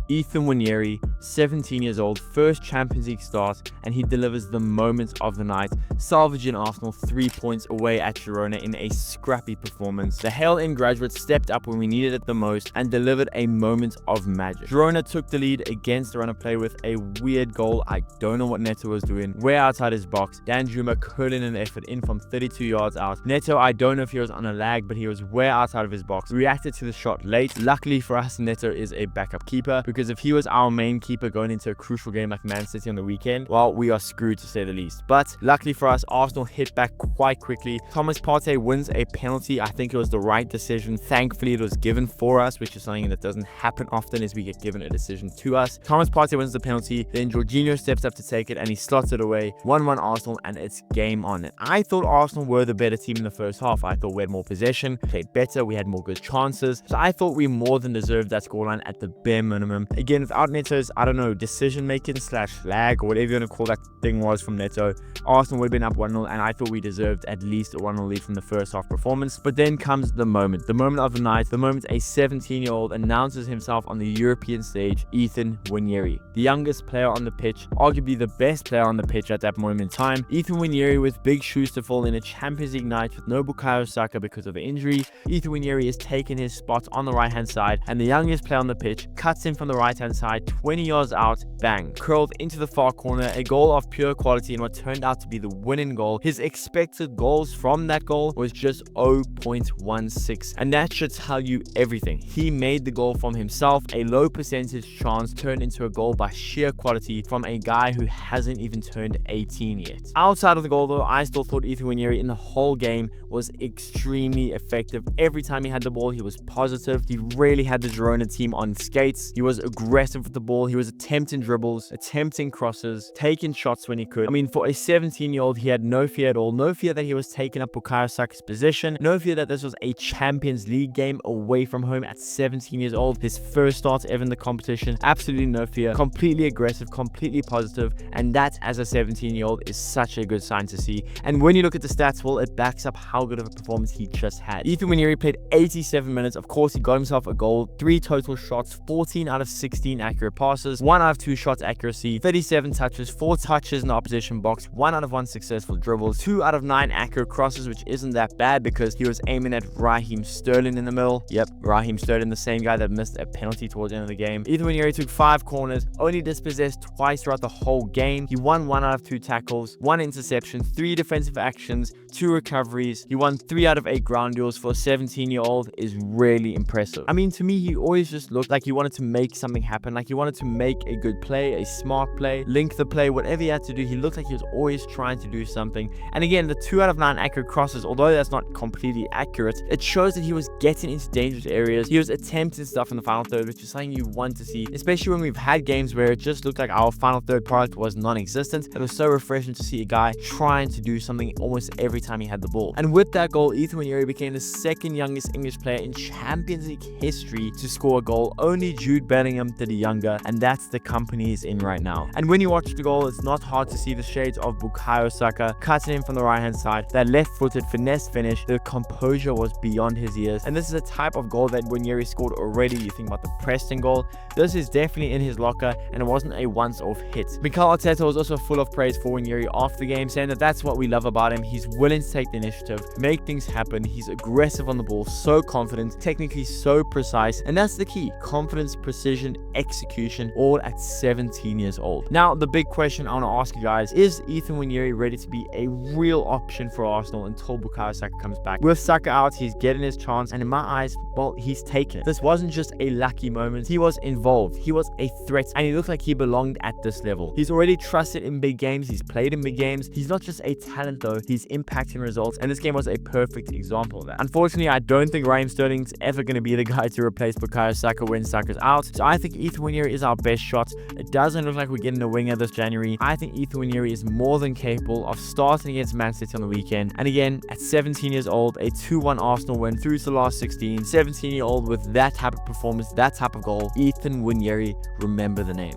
Ethan Nwaneri, 17 years old, first Champions League start, and he delivers the moment of the night, salvaging Arsenal 3 points away at Girona in a scrappy performance. The Hale End graduates stepped up when we needed it the most and delivered a moment of magic. Girona took the lead against the run of play with a weird goal. I don't know what Neto was doing. Way outside his box. Dan Juma curling an effort in from 32 yards out. Neto, I don't know if he was on a lag, but he was way outside of his box. Reacted to the shot late. Luckily for us, Neto is a backup keeper, because if he was our main keeper going into a crucial game like Man City on the weekend, well, we are screwed to say the least. But luckily for us, Arsenal hit back quite quickly. Thomas Partey wins a penalty. I think it was the right decision. Thankfully, it was given for us, which is something that doesn't happen often, as we get given a decision to us. Thomas Partey wins the penalty. Then Jorginho steps up to take it and he slots it away. 1-1 Arsenal, and it's game on. I thought Arsenal were the better team in the first half. I thought we had more possession, played better, we had more good chances. So I thought we more than deserved that scoreline at the bare minimum. Again, without Neto's, I don't know, decision making / lag or whatever you want to call that thing was from Neto, Arsenal would have been up 1-0, and I thought we deserved at least a 1-0 lead from the first half performance. But then comes the moment of the night, the moment a 17-year-old announces himself on the European stage, Ethan Nwaneri, the youngest player on the pitch, arguably the best player on the pitch at that moment in time. Ethan Nwaneri with big shoes to fill in a Champions League night with no Bukayo Saka because of injury. Ethan Nwaneri is taking his spot on the right hand side, and the youngest player on the pitch cuts in from the right hand side, 20 yards out, bang, curled into the far corner, a goal of pure quality in what turned out to be the winning goal. His expected goals from that goal was just 0.16, and that should tell you everything. He made the goal from himself, a low percentage chance turned into a goal by sheer quality from a guy who hasn't even turned 18 yet. Outside of the goal though, I still thought Ethan Nwaneri in the whole game was extremely effective. Every time he had the ball, he was positive. He really had the Girona team on skates. He was aggressive with the ball. He was attempting dribbles, attempting crosses, taking shots when he could. I mean, for a 17-year-old, he had no fear at all. No fear that he was taking up Bukayo Saka's position. No fear that this was a Champions League game away from home at 17 years old. His first start ever in the competition. Absolutely no fear. Completely aggressive, completely positive. And that, as a 17-year-old, is such a good sign to see. And when you look at the stats, well, it backs up how good of a performance he just had. Ethan Nwaneri played 87 minutes. Of course, he got himself a goal, 3 total shots, 14 out of 16 accurate passes, 1 out of 2 shots accuracy, 37 touches, 4 touches in the opposition box, 1 out of 1 successful dribbles, 2 out of 9 accurate crosses, which isn't that bad because he was aiming at Raheem Sterling in the middle. Yep, Raheem Sterling, the same guy that missed a penalty towards the end of the game. Ethan Nwaneri took 5 corners, only dispossessed twice throughout the whole game. He won 1 out of 2 tackles, 1 interception, 3 defensive actions, 2 recoveries. He won 3 out of 8 ground duels. For a 17-year-old is really impressive. I mean, to me, he always just looked like he wanted to make something happen, like he wanted to make a good play, a smart play, link the play, whatever he had to do. He looked like he was always trying to do something. And again, the 2 out of 9 accurate crosses, although that's not completely accurate, it shows that he was getting into dangerous areas. He was attempting stuff in the final third, which is something you want to see, especially when we've had games where it just looked like our final third product was non-existent. It was so refreshing to see a guy trying to do something almost every time he had the ball. And with that goal, Ethan Nwaneri became the second youngest English player in Champions League history to score a goal. Only Jude Bellingham did it younger, and that's the company he's in right now. And when you watch the goal, it's not hard to see the shades of Bukayo Saka cutting in from the right hand side. That left-footed finesse finish, the composure was beyond his ears. And this is a type of goal that Nwaneri scored already. You think about the Preston goal. This is definitely in his locker, and it wasn't a once-off hit. Mikel Arteta was also full of praise for Nwaneri after the game, saying that that's what we love about him. He's willing to take the initiative, make things happen. He's aggressive on the ball, so confident, technically so precise, and that's the key: confidence, precision, execution, all at 17 years old. Now, the big question I want to ask you guys is Ethan Nwaneri ready to be a real option for Arsenal until Bukayo Saka comes back? With Saka out, he's getting his chance, and in my eyes, well, he's taken it. This wasn't just a lucky moment. He was involved, he was a threat, and he looked like he belonged at this level. He's already trusted in big games, he's played in big games. He's not just a talent though, he's impacting results, and this game was a perfect example of that. Unfortunately, I don't think Raheem Sterling's ever going to be the guy to replace Bukayo Saka when Saka's out, so I think Ethan Nwaneri is our best shot. It doesn't look like we're getting a winger this January. I think Ethan Nwaneri is more than capable of starting against Man City on the weekend, and again, at 17 years old, a 2-1 Arsenal win through to the last 16, 17-year-old with that type of performance, that type of goal. Ethan Nwaneri, remember the name.